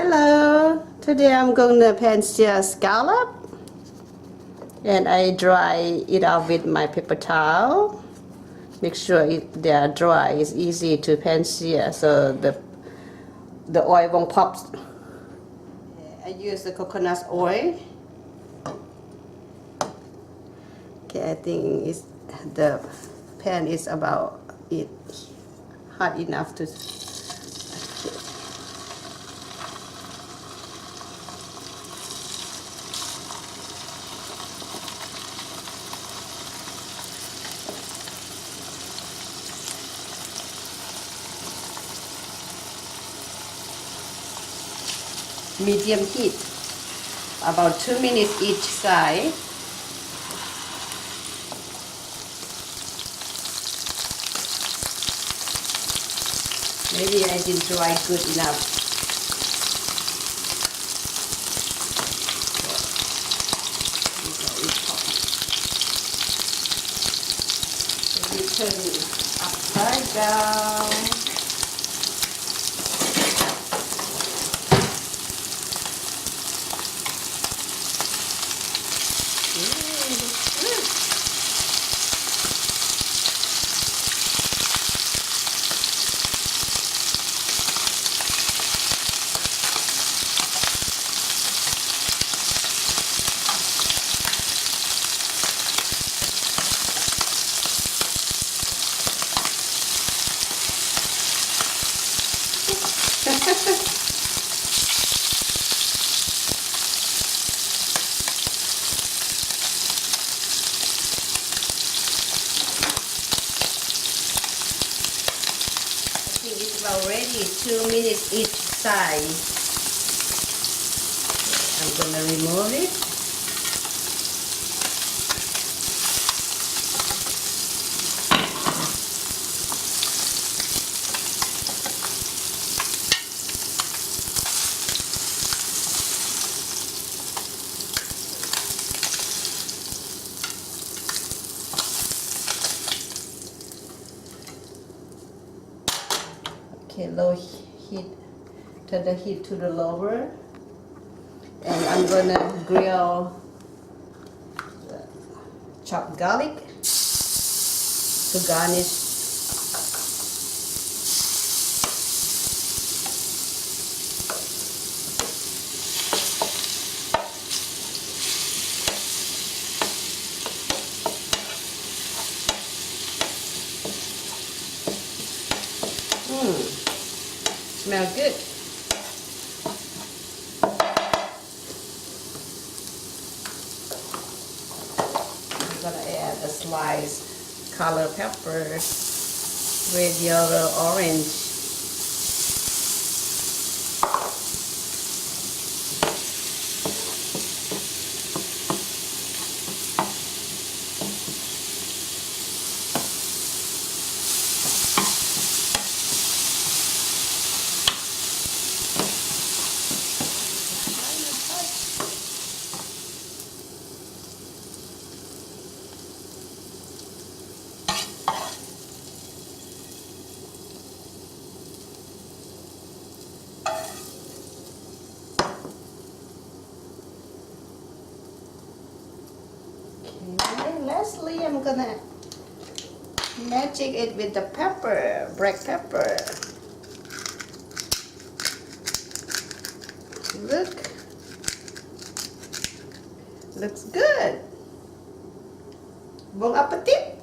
Hello, today I'm going to pan-sear scallop and I dry it out with my paper towel. Make sure they are dry. It's easy to pan-sear so the oil won't pop. I use the coconut oil. Okay, I think the pan is about hot enough to. Medium heat, about 2 minutes each side. Maybe I didn't dry good enough. We turn it upside down. It's about ready, 2 minutes each side. I'm gonna remove it. Okay, low heat, turn the heat to the lower, and I'm gonna grill chopped garlic to garnish. Smell good. I'm gonna add a sliced color pepper, red, yellow, orange. Okay, lastly, I'm gonna magic it with the pepper, black pepper. Looks good. Bon appetit!